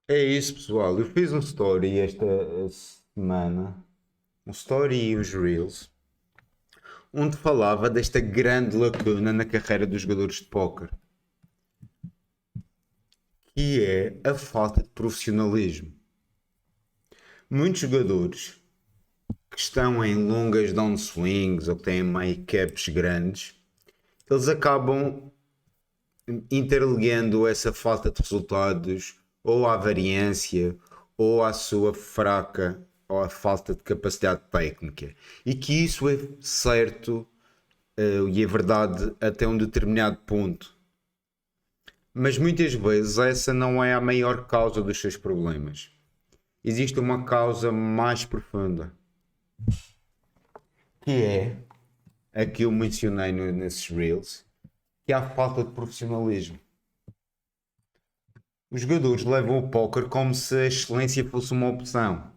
É isso, pessoal. Eu fiz um story esta semana, um story e uns reels, onde falava desta grande lacuna na carreira dos jogadores de póquer, que é a falta de profissionalismo. Muitos jogadores que estão em longas downswings ou que têm meio caps grandes, eles acabam interligando essa falta de resultados ou à variância ou à sua fraca ou à falta de capacidade técnica. E que isso é certo e é verdade até um determinado ponto. Mas muitas vezes essa não é a maior causa dos seus problemas. Existe uma causa mais profunda, que é a que eu mencionei nesses reels, que é a falta de profissionalismo. Os jogadores levam o póquer como se a excelência fosse uma opção,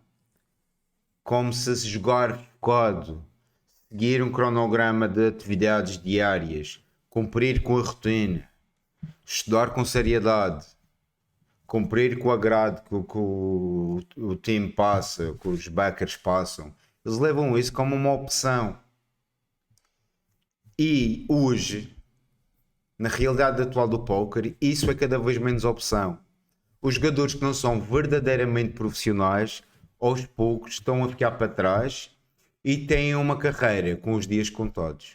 como se jogar focado, seguir um cronograma de atividades diárias, cumprir com a rotina, estudar com seriedade, cumprir com a grade que o time passa, que os backers passam. Eles levam isso como uma opção. E hoje, na realidade atual do póquer, isso é cada vez menos opção. Os jogadores que não são verdadeiramente profissionais, aos poucos estão a ficar para trás e têm uma carreira com os dias contados.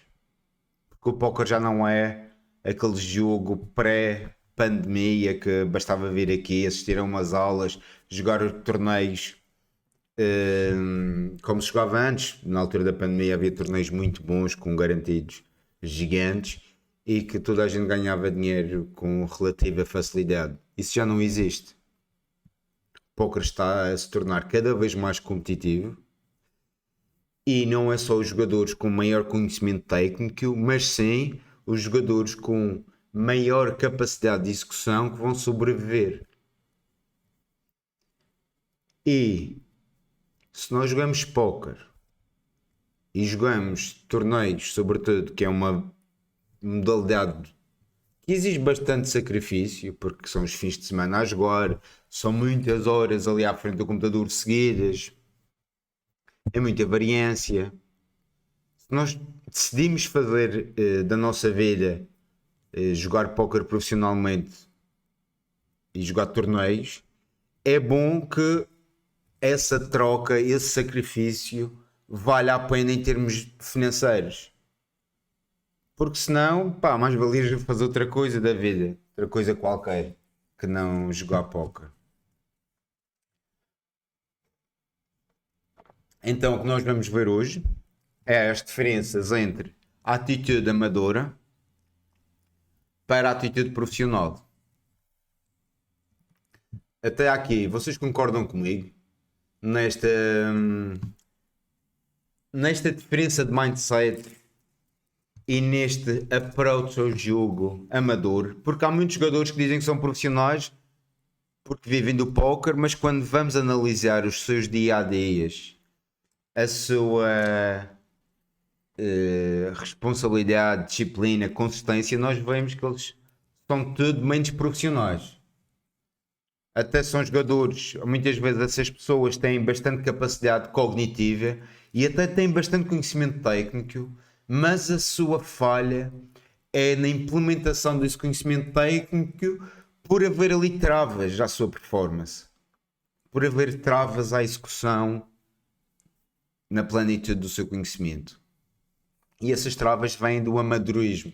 Porque o póquer já não é aquele jogo pré-pandemia que bastava vir aqui, assistir a umas aulas, jogar torneios como se jogava antes. Na altura da pandemia havia torneios muito bons, com garantidos gigantes e que toda a gente ganhava dinheiro com relativa facilidade. Isso já não existe. O póquer está a se tornar cada vez mais competitivo e não é só os jogadores com maior conhecimento técnico, mas sim os jogadores com maior capacidade de execução que vão sobreviver. E se nós jogamos póquer e jogamos torneios, sobretudo, que é uma modalidade que exige bastante sacrifício, porque são os fins de semana a jogar, são muitas horas ali à frente do computador seguidas, é muita variância. Se nós decidimos fazer da nossa vida jogar póquer profissionalmente e jogar torneios, é bom que essa troca, esse sacrifício valha a pena em termos financeiros. Porque senão, pá, mais valia fazer outra coisa da vida, outra coisa qualquer, que não jogar póquer. Então, o que nós vamos ver hoje é as diferenças entre a atitude amadora para a atitude profissional. Até aqui, vocês concordam comigo nesta, nesta diferença de mindset e neste approach ao jogo amador? Porque há muitos jogadores que dizem que são profissionais porque vivem do póquer, mas quando vamos analisar os seus dia-a-dias, a sua responsabilidade, disciplina, consistência, nós vemos que eles são tudo menos profissionais. Até são jogadores, muitas vezes essas pessoas têm bastante capacidade cognitiva e até têm bastante conhecimento técnico, mas a sua falha é na implementação desse conhecimento técnico por haver ali travas à sua performance, por haver travas à execução na plenitude do seu conhecimento. E essas travas vêm do amadorismo.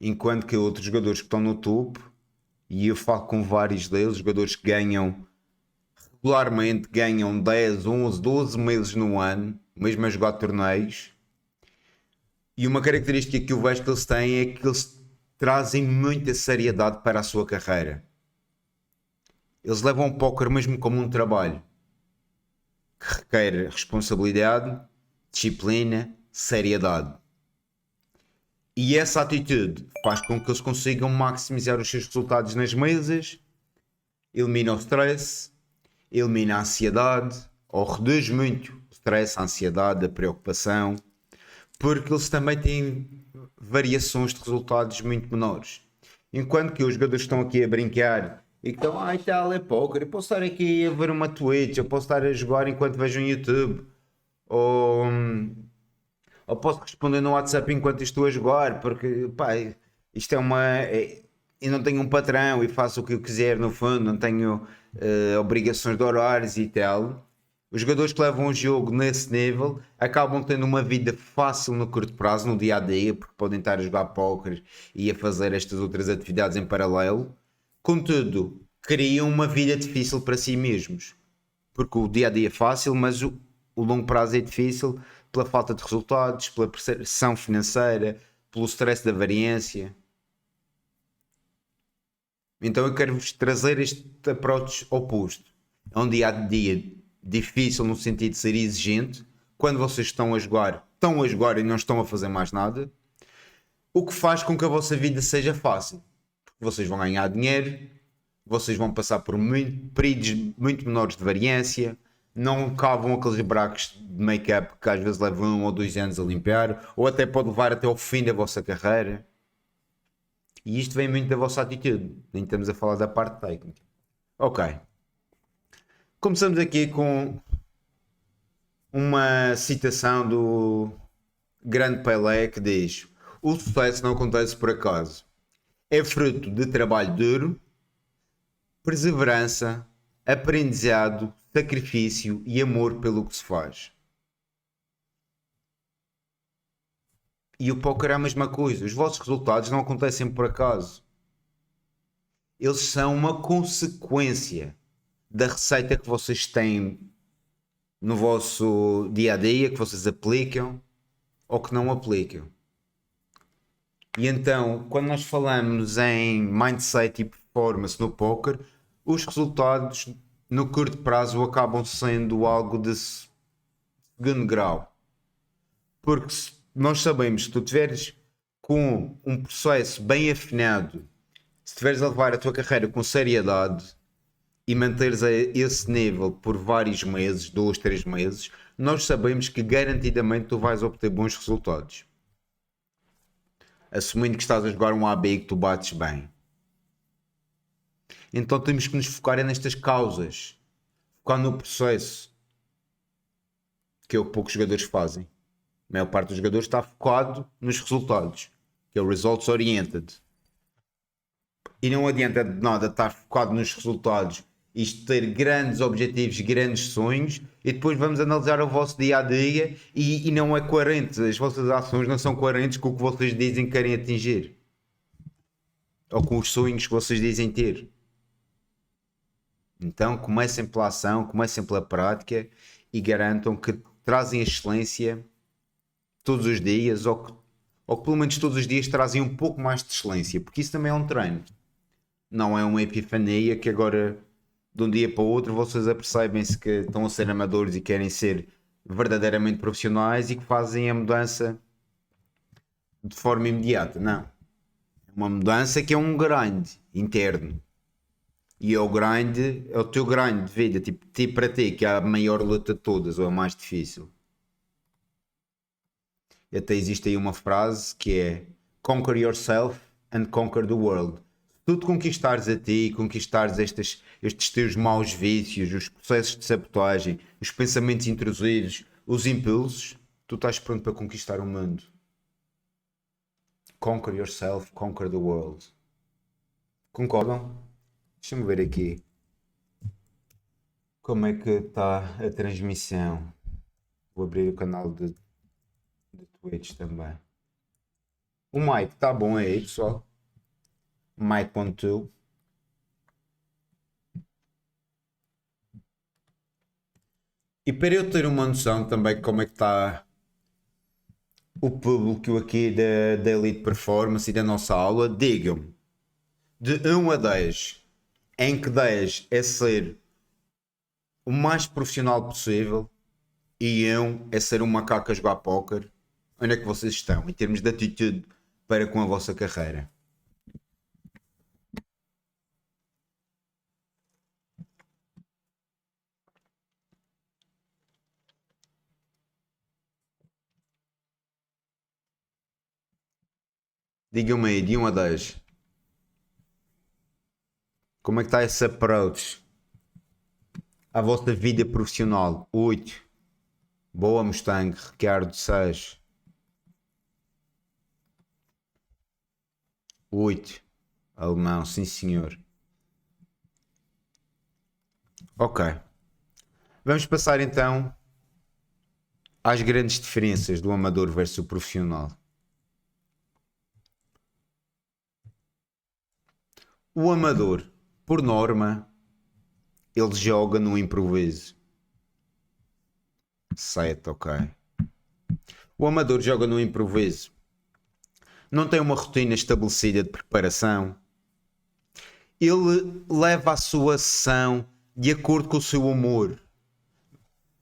Enquanto que outros jogadores que estão no topo, e eu falo com vários deles, jogadores que ganham regularmente, ganham 10, 11, 12 meses no ano, mesmo a jogar torneios. E uma característica que eu vejo que eles têm é que eles trazem muita seriedade para a sua carreira. Eles levam o póquer mesmo como um trabalho que requer responsabilidade, disciplina, seriedade. E essa atitude faz com que eles consigam maximizar os seus resultados nas mesas, elimina o stress, elimina a ansiedade, ou reduz muito o stress, a ansiedade, a preocupação, porque eles também têm variações de resultados muito menores. Enquanto que os jogadores estão aqui a brincar E que estão, ai tal, é póquer. Eu posso estar aqui a ver uma Twitch, eu posso estar a jogar enquanto vejo um YouTube, ou, ou posso responder no WhatsApp enquanto estou a jogar, porque pá, isto é uma. Eu não tenho um patrão e faço o que eu quiser, no fundo, não tenho obrigações de horários e tal. Os jogadores que levam o jogo nesse nível acabam tendo uma vida fácil no curto prazo, no dia a dia, porque podem estar a jogar póquer e a fazer estas outras atividades em paralelo. Contudo, criam uma vida difícil para si mesmos, porque o dia a dia é fácil, mas o longo prazo é difícil pela falta de resultados, pela pressão financeira, pelo stress da variância. Então eu quero vos trazer este approach oposto. É um dia a dia difícil no sentido de ser exigente. Quando vocês estão a jogar e não estão a fazer mais nada, o que faz com que a vossa vida seja fácil. Porque vocês vão ganhar dinheiro, vocês vão passar por períodos muito menores de variância, não cavam aqueles buracos de make-up que às vezes levam 1 ou 2 anos a limpar, ou até pode levar até ao fim da vossa carreira. E isto vem muito da vossa atitude, nem estamos a falar da parte técnica. Ok, começamos aqui com uma citação do grande Pelé que diz: o sucesso não acontece por acaso, é fruto de trabalho duro, perseverança, aprendizado, sacrifício e amor pelo que se faz. E o póquer é a mesma coisa. Os vossos resultados não acontecem por acaso. Eles são uma consequência da receita que vocês têm no vosso dia a dia, que vocês aplicam ou que não aplicam. E então, quando nós falamos em mindset e performance no póquer, os resultados no curto prazo acabam sendo algo de segundo grau. Porque nós sabemos que tu tiveres com um processo bem afinado, se tiveres a levar a tua carreira com seriedade e manteres a esse nível por vários meses, 2, 3 meses, nós sabemos que garantidamente tu vais obter bons resultados. Assumindo que estás a jogar um AB e que tu bates bem. Então temos que nos focar nestas causas, focar no processo, que é o que poucos jogadores fazem. A maior parte dos jogadores está focado nos resultados, que é o results oriented. E não adianta de nada estar focado nos resultados, isto ter grandes objetivos, grandes sonhos, e depois vamos analisar o vosso dia a dia e não é coerente, as vossas ações não são coerentes com o que vocês dizem que querem atingir ou com os sonhos que vocês dizem ter. Então comecem pela ação, comecem pela prática e garantam que trazem a excelência todos os dias ou que pelo menos todos os dias trazem um pouco mais de excelência, porque isso também é um treino. Não é uma epifania que agora de um dia para o outro vocês apercebem-se que estão a ser amadores e querem ser verdadeiramente profissionais e que fazem a mudança de forma imediata. Não. É uma mudança que é um grind interno. E é o grind, é o teu grind de vida, tipo para ti, que é a maior luta de todas, ou a mais difícil. E até existe aí uma frase que é Conquer yourself and conquer the world. Se tu te conquistares a ti, conquistares estes teus maus vícios, os processos de sabotagem, os pensamentos intrusivos, os impulsos, tu estás pronto para conquistar o mundo. Conquer yourself, conquer the world. Concordam? Deixa-me ver aqui como é que está a transmissão. Vou abrir o canal de Twitch também. O Mike está bom aí, pessoal. Mike.2. E para eu ter uma noção também de como é que está o público aqui da Elite Performance e da nossa aula, digam-me, de 1 a 10, em que 10 é ser o mais profissional possível e 1 é ser um macaco a jogar póquer, onde é que vocês estão em termos de atitude para com a vossa carreira? Digam-me aí, de 1 a 10. Como é que está esse approach à vossa vida profissional? 8. Boa, Mustang. Ricardo 6. 8. Alemão, sim senhor. Ok. Vamos passar então às grandes diferenças do amador versus o profissional. O amador, por norma, ele joga no improviso. 7, ok. O amador joga no improviso. Não tem uma rotina estabelecida de preparação. Ele leva a sua sessão de acordo com o seu humor.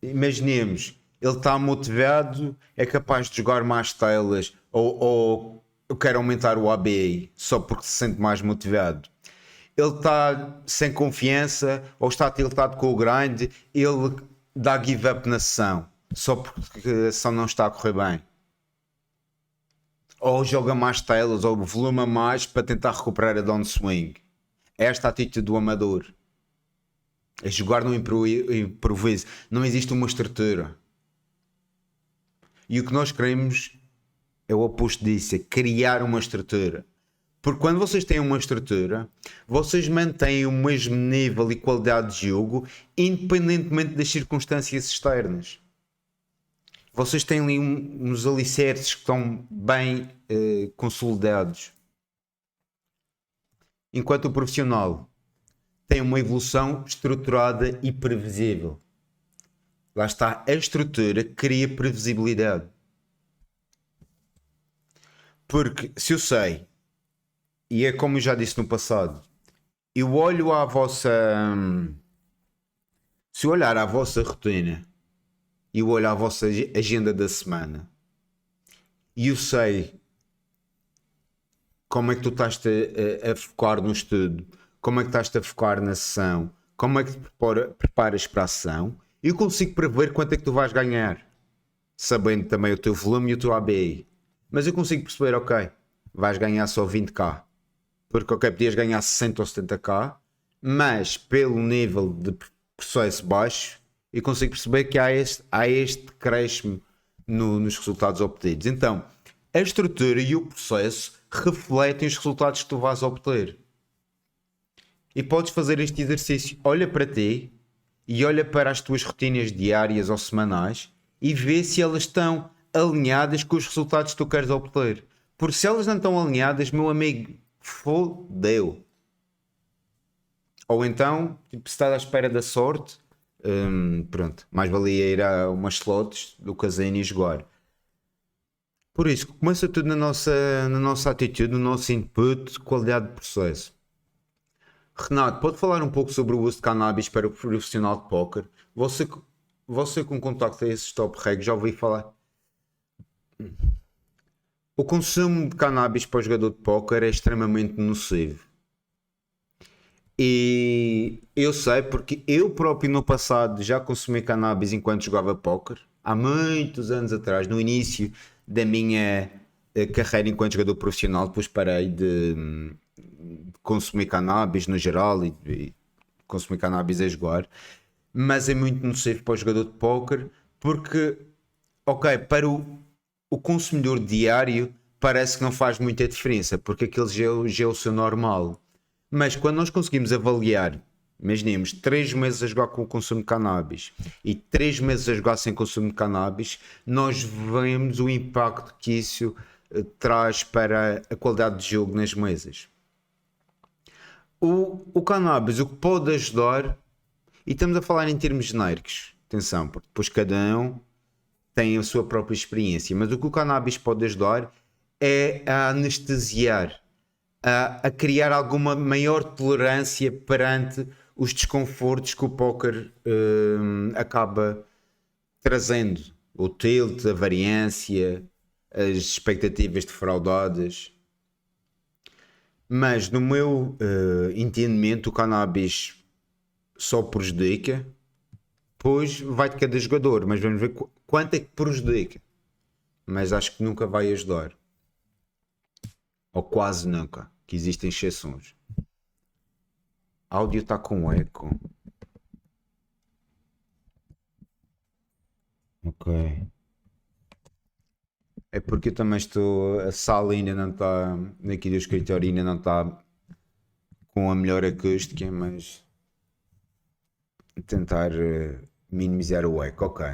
Imaginemos, ele está motivado, é capaz de jogar mais telas ou quer aumentar o ABI só porque se sente mais motivado. Ele está sem confiança ou está tiltado com o grind, ele dá give up na sessão só porque a sessão não está a correr bem. Ou joga mais telas ou voluma mais para tentar recuperar a downswing. Esta é a atitude do amador. É jogar no improviso. Não existe uma estrutura. E o que nós queremos é o oposto disso, é criar uma estrutura. Porque quando vocês têm uma estrutura, vocês mantêm o mesmo nível e qualidade de jogo, independentemente das circunstâncias externas. Vocês têm ali uns alicerces que estão bem consolidados. Enquanto o profissional tem uma evolução estruturada e previsível. Lá está, a estrutura cria previsibilidade. Porque se eu sei, e é como eu já disse no passado, eu olho à vossa... Se eu olhar à vossa rotina, e eu olho à vossa agenda da semana, e eu sei como é que tu estás a focar no estudo, como é que estás a focar na sessão, como é que te preparas para a sessão, eu consigo prever quanto é que tu vais ganhar, sabendo também o teu volume e o teu ABI. Mas eu consigo perceber, ok, vais ganhar só 20k, porque ok, podias ganhar 60 ou 70k, mas pelo nível de processo baixo, eu consigo perceber que há este crescimento nos resultados obtidos. Então, a estrutura e o processo refletem os resultados que tu vais obter. E podes fazer este exercício. Olha para ti e olha para as tuas rotinas diárias ou semanais e vê se elas estão alinhadas com os resultados que tu queres obter. Porque se elas não estão alinhadas, meu amigo, fodeu. Ou então, tipo, se estás à espera da sorte, pronto, mais valia ir a umas slots do casino e jogar. Por isso, começa tudo na nossa atitude, no nosso input, qualidade de processo. Renato, pode falar um pouco sobre o uso de cannabis para o profissional de póquer? Você com contacto a esses top regs, já ouvi falar. O consumo de cannabis para o jogador de póquer é extremamente nocivo. E eu sei porque eu próprio no passado já consumi cannabis enquanto jogava póquer. Há muitos anos atrás, no início da minha carreira enquanto jogador profissional, depois parei de consumir cannabis no geral e consumir cannabis a jogar. Mas é muito nocivo para o jogador de póquer porque, ok, para o consumidor diário parece que não faz muita diferença porque aquele já é o seu normal. Mas quando nós conseguimos avaliar, imaginemos 3 meses a jogar com o consumo de cannabis e 3 meses a jogar sem consumo de cannabis, nós vemos o impacto que isso traz para a qualidade de jogo nas mesas. O cannabis, o que pode ajudar, e estamos a falar em termos genéricos, atenção, porque depois cada um tem a sua própria experiência, mas o que o cannabis pode ajudar é a anestesiar, a criar alguma maior tolerância perante os desconfortos que o póquer acaba trazendo. O tilt, a variância, as expectativas defraudadas. Mas no meu entendimento o cannabis só prejudica, pois vai de cada jogador, mas vamos ver quanto é que prejudica. Mas acho que nunca vai ajudar. Ou quase nunca, que existem exceções. Áudio está com eco. Ok. É porque eu também estou. A sala ainda não está. Aqui do escritório ainda não está com a melhor acústica, mas tentar minimizar o eco. Ok.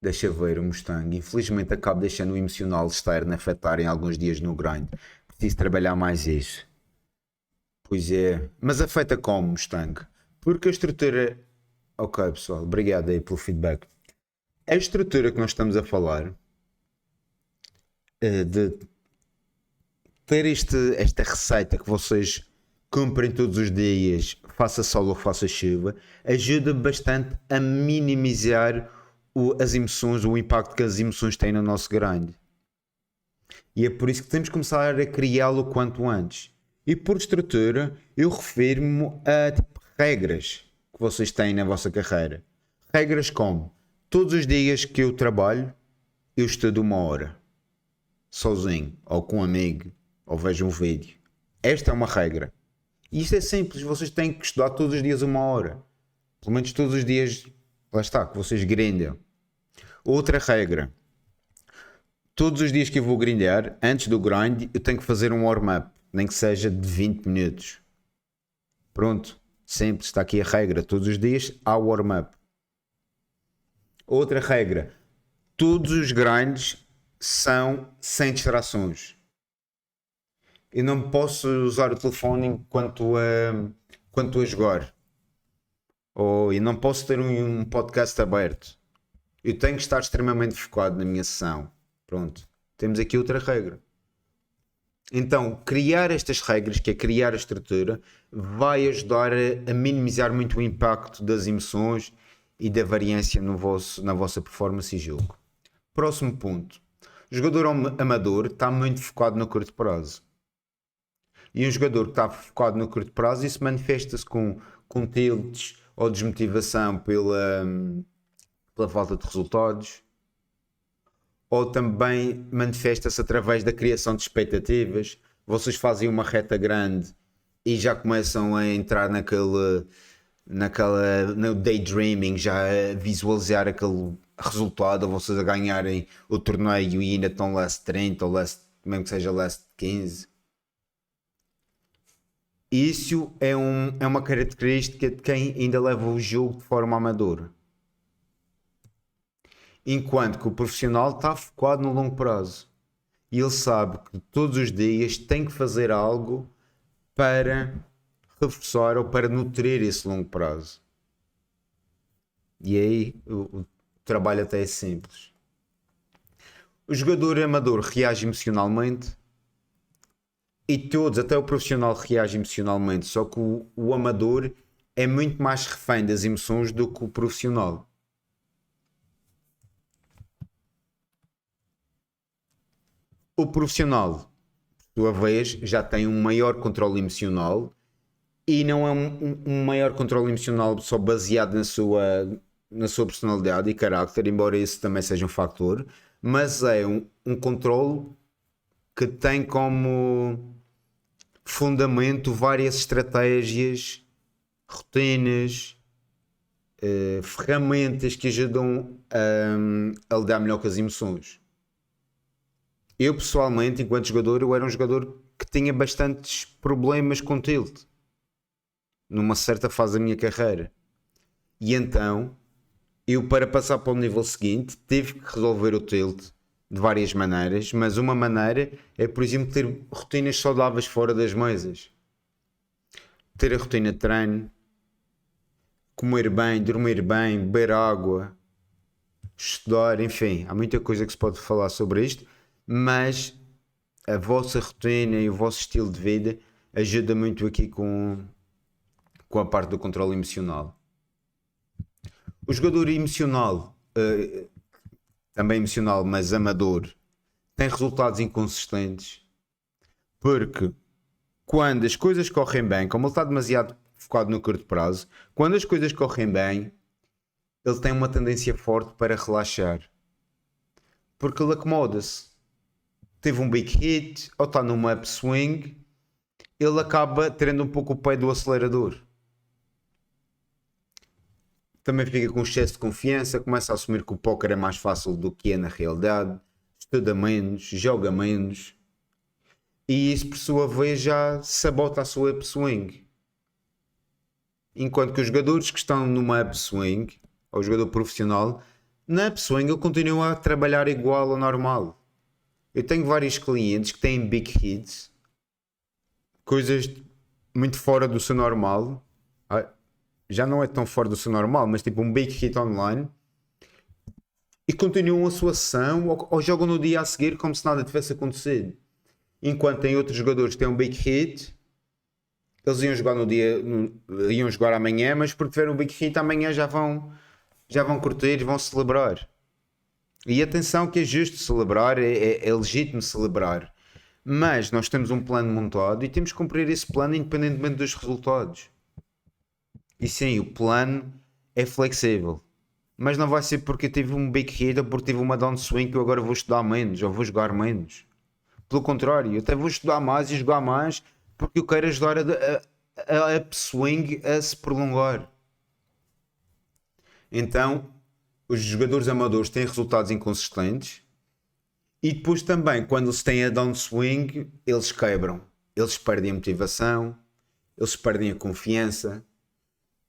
Deixa ver o Mustang. Infelizmente acabo deixando o emocional externo afetar em alguns dias no grind. Preciso trabalhar mais isso. Pois é. Mas afeta como, Mustang? Porque a estrutura. Ok, pessoal, obrigado aí pelo feedback. A estrutura que nós estamos a falar de ter esta receita que vocês cumprem todos os dias, faça sol ou faça chuva, ajuda bastante a minimizar as emoções, o impacto que as emoções têm no nosso grind. E é por isso que temos que começar a criá-lo o quanto antes. E por estrutura, eu refiro-me a tipo, regras que vocês têm na vossa carreira. Regras como: todos os dias que eu trabalho, eu estudo 1 hora. Sozinho, ou com um amigo, ou vejo um vídeo. Esta é uma regra. E isto é simples, vocês têm que estudar todos os dias 1 hora. Pelo menos todos os dias, lá está, que vocês grindam. Outra regra: todos os dias que eu vou grindar, antes do grind, eu tenho que fazer um warm-up, nem que seja de 20 minutos. Pronto, simples, está aqui a regra. Todos os dias há warm-up. Outra regra: todos os grinds são sem distrações. Eu não posso usar o telefone enquanto a jogar. Ou eu não posso ter um podcast aberto. Eu tenho que estar extremamente focado na minha sessão. Pronto. Temos aqui outra regra. Então, criar estas regras, que é criar a estrutura, vai ajudar a minimizar muito o impacto das emoções e da variância na vossa performance e jogo. Próximo ponto. O jogador amador está muito focado no curto prazo. E um jogador que está focado no curto prazo, isso manifesta-se com tilts ou desmotivação pela falta de resultados, ou também manifesta-se através da criação de expectativas. Vocês fazem uma reta grande e já começam a entrar no daydreaming, já a visualizar aquele resultado, ou vocês a ganharem o torneio e ainda estão last 30 ou mesmo que seja last 15. Isso é uma característica de quem ainda leva o jogo de forma amadora. Enquanto que o profissional está focado no longo prazo. E ele sabe que todos os dias tem que fazer algo para reforçar ou para nutrir esse longo prazo. E aí o trabalho até é simples. O jogador amador reage emocionalmente. E todos, até o profissional reage emocionalmente, só que o amador é muito mais refém das emoções do que o profissional. O profissional, por sua vez, já tem um maior controle emocional e não é um maior controle emocional só baseado na sua personalidade e carácter, embora isso também seja um fator, mas é um controle que tem como fundamento várias estratégias, rotinas, ferramentas que ajudam a lidar melhor com as emoções. Eu pessoalmente, enquanto jogador, eu era um jogador que tinha bastantes problemas com tilt numa certa fase da minha carreira. E então, eu para passar para o nível seguinte, tive que resolver o tilt de várias maneiras, mas uma maneira é, por exemplo, ter rotinas saudáveis fora das mesas. Ter a rotina de treino, comer bem, dormir bem, beber água, estudar, enfim, há muita coisa que se pode falar sobre isto, mas a vossa rotina e o vosso estilo de vida ajuda muito aqui com a parte do controle emocional. O jogador emocional, também emocional, mas amador, tem resultados inconsistentes, porque quando as coisas correm bem, como ele está demasiado focado no curto prazo, quando as coisas correm bem, ele tem uma tendência forte para relaxar, porque ele acomoda-se. Teve um big hit, ou está num upswing ele acaba tendo um pouco o pé do acelerador. Também fica com excesso de confiança, começa a assumir que o póquer é mais fácil do que é na realidade, estuda menos, joga menos, e isso por sua vez já sabota a sua upswing. Enquanto que os jogadores que estão numa upswing, ou jogador profissional, na upswing ele continua a trabalhar igual ao normal. Eu tenho vários clientes que têm big hits, coisas muito fora do seu normal. Já não é tão fora do seu normal, mas tipo um big hit online, e continuam a sua sessão ou jogam no dia a seguir como se nada tivesse acontecido. Enquanto tem outros jogadores que têm um big hit, eles iam jogar no dia, iam jogar amanhã, mas porque tiveram um big hit amanhã já vão curtir e vão celebrar. E atenção que é justo celebrar, é legítimo celebrar, mas nós temos um plano montado e temos que cumprir esse plano independentemente dos resultados. E sim, o plano é flexível, mas não vai ser porque eu tive um big hit ou porque tive uma downswing que eu agora vou estudar menos ou vou jogar menos. Pelo contrário, eu até vou estudar mais e jogar mais porque eu quero ajudar a upswing a se prolongar. Então, os jogadores amadores têm resultados inconsistentes e depois também, quando eles têm a downswing, eles quebram. Eles perdem a motivação, eles perdem a confiança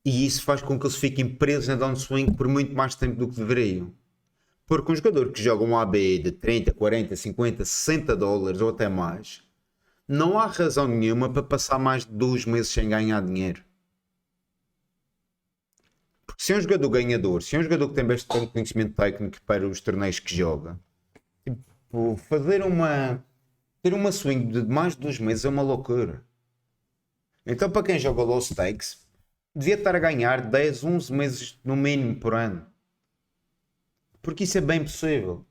e isso faz com que eles fiquem presos na downswing por muito mais tempo do que deveriam. Porque um jogador que joga um AB de 30, 40, 50, 60 dólares ou até mais, não há razão nenhuma para passar mais de 2 meses sem ganhar dinheiro. Porque se é um jogador ganhador, se é um jogador que tem bastante conhecimento técnico para os torneios que joga, tipo, ter uma swing de mais de 2 meses é uma loucura. Então para quem joga low stakes, devia estar a ganhar 10, 11 meses no mínimo por ano. Porque isso é bem possível.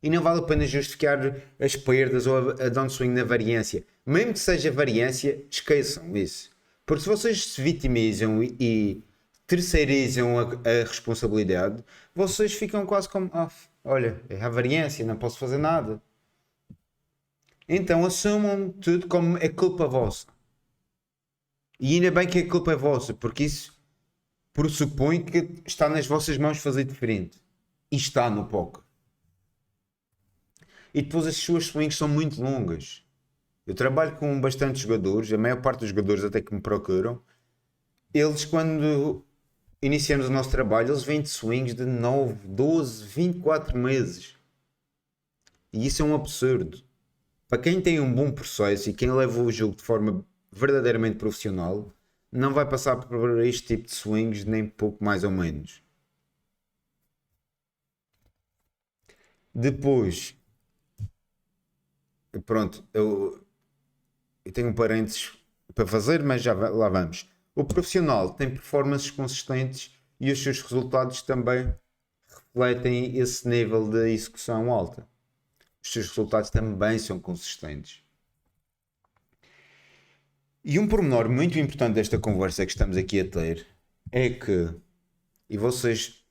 E não vale a pena justificar as perdas ou a downswing na variância. Mesmo que seja variância, esqueçam isso. Porque se vocês se vitimizam e terceirizam a responsabilidade, vocês ficam quase como, olha, é a variância, não posso fazer nada. Então assumam tudo como é culpa vossa. E ainda bem que a culpa é vossa, porque isso pressupõe que está nas vossas mãos fazer diferente. E está no póquer. E depois as suas swings são muito longas. Eu trabalho com bastantes jogadores, a maior parte dos jogadores até que me procuram, eles quando iniciamos o nosso trabalho, eles vêm de swings de 9, 12, 24 meses. E isso é um absurdo. Para quem tem um bom processo e quem leva o jogo de forma verdadeiramente profissional, não vai passar por este tipo de swings nem pouco mais ou menos. Depois, pronto, eu tenho um parênteses para fazer, mas já lá vamos. O profissional tem performances consistentes e os seus resultados também refletem esse nível de execução alta. Os seus resultados também são consistentes. E um pormenor muito importante desta conversa que estamos aqui a ter é que, e vocês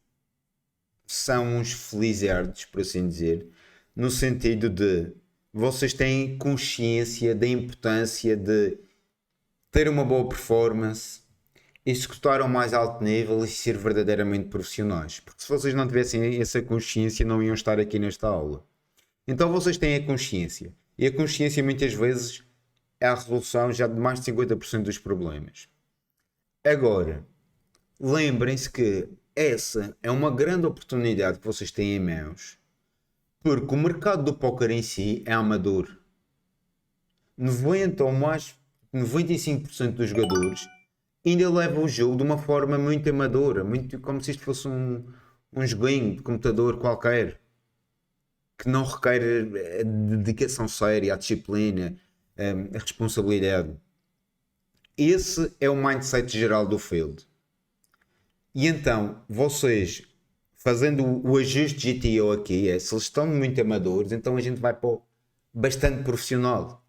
são uns felizardos, por assim dizer, no sentido de vocês têm consciência da importância de ter uma boa performance, executar ao mais alto nível e ser verdadeiramente profissionais. Porque se vocês não tivessem essa consciência, não iam estar aqui nesta aula. Então vocês têm a consciência. E a consciência muitas vezes é a resolução já de mais de 50% dos problemas. Agora, lembrem-se que essa é uma grande oportunidade que vocês têm em mãos, porque o mercado do póquer em si é amador. 90 ou mais 95% dos jogadores ainda levam o jogo de uma forma muito amadora, muito como se isto fosse um joguinho de computador qualquer, que não requer a dedicação séria, a disciplina, a responsabilidade. Esse é o mindset geral do field. E então, vocês fazendo o ajuste GTO aqui, se eles estão muito amadores, então a gente vai para o bastante profissional.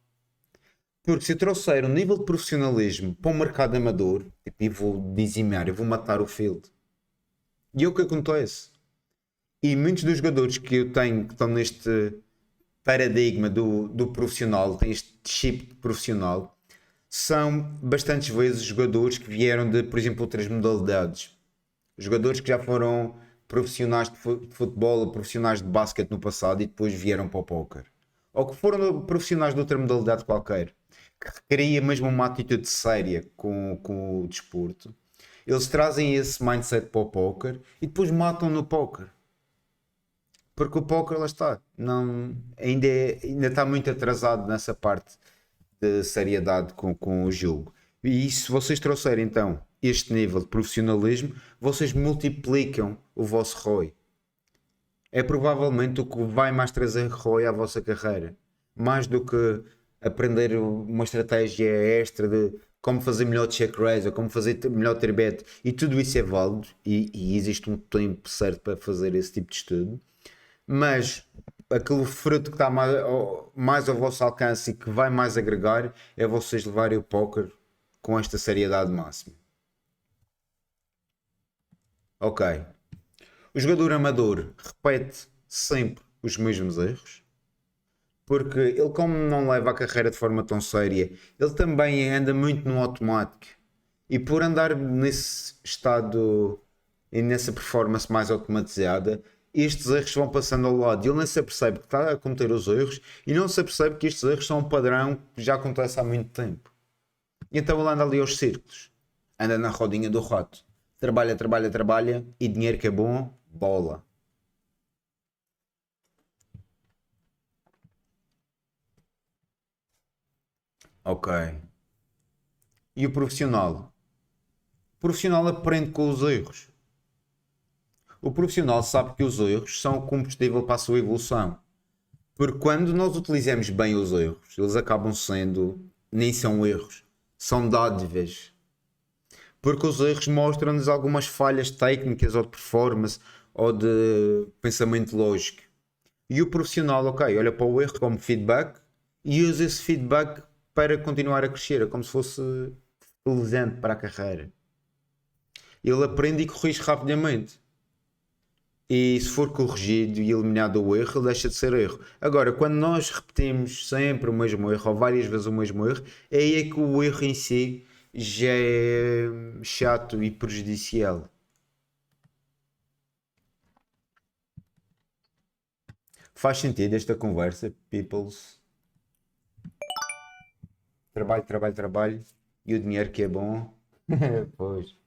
Porque se eu trouxer um nível de profissionalismo para o mercado amador, tipo, eu vou dizimar, eu vou matar o field. E é o que acontece. E muitos dos jogadores que eu tenho que estão neste paradigma do profissional, tem este chip profissional, são bastantes vezes jogadores que vieram de, por exemplo, outras modalidades. Jogadores que já foram profissionais de de futebol ou profissionais de basquete no passado e depois vieram para o póquer. Ou que foram profissionais de outra modalidade qualquer. Que requeria mesmo uma atitude séria com o desporto. Eles trazem esse mindset para o póquer e depois matam no póquer. Porque o póquer, lá está, não, ainda está muito atrasado nessa parte de seriedade com o jogo. E se vocês trouxerem então este nível de profissionalismo, vocês multiplicam o vosso ROI. É provavelmente o que vai mais trazer ROI à vossa carreira. Mais do que aprender uma estratégia extra de como fazer melhor check raise ou como fazer melhor tribet. E tudo isso é válido e existe um tempo certo para fazer esse tipo de estudo. Mas aquele fruto que está mais ao vosso alcance e que vai mais agregar é vocês levarem o póquer com esta seriedade máxima. Ok. O jogador amador repete sempre os mesmos erros, porque ele, como não leva a carreira de forma tão séria, ele também anda muito no automático. E por andar nesse estado e nessa performance mais automatizada, estes erros vão passando ao lado. E ele nem se apercebe que está a cometer os erros e não se apercebe que estes erros são um padrão que já acontece há muito tempo. E então ele anda ali aos círculos, anda na rodinha do rato. Trabalha, trabalha, trabalha e dinheiro que é bom, bola. Ok. E o profissional? O profissional aprende com os erros. O profissional sabe que os erros são o combustível para a sua evolução. Porque quando nós utilizamos bem os erros, eles acabam sendo, nem são erros, são dádivas. Porque os erros mostram-nos algumas falhas técnicas ou de performance ou de pensamento lógico. E o profissional, ok, olha para o erro como feedback e usa esse feedback para continuar a crescer, é como se fosse relevante para a carreira. Ele aprende e corrige rapidamente. E se for corrigido e eliminado o erro, ele deixa de ser erro. Agora, quando nós repetimos sempre o mesmo erro, ou várias vezes o mesmo erro, é aí é que o erro em si já é chato e prejudicial. Faz sentido esta conversa, peoples? Trabalho, trabalho, trabalho e o dinheiro que é bom. Pois.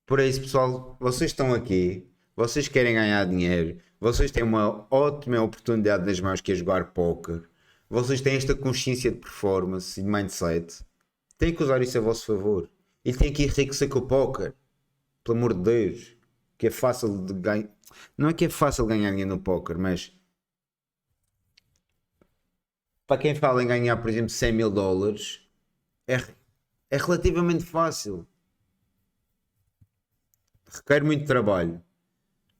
Por isso, pessoal, vocês estão aqui, vocês querem ganhar dinheiro, vocês têm uma ótima oportunidade nas mãos que é jogar póquer, vocês têm esta consciência de performance e de mindset, têm que usar isso a vosso favor e têm que enriquecer com o póquer, pelo amor de Deus, que é fácil de ganhar. Não é que é fácil ganhar dinheiro no póquer, mas para quem fala em ganhar, por exemplo, 100 mil dólares, é, é relativamente fácil, requer muito trabalho.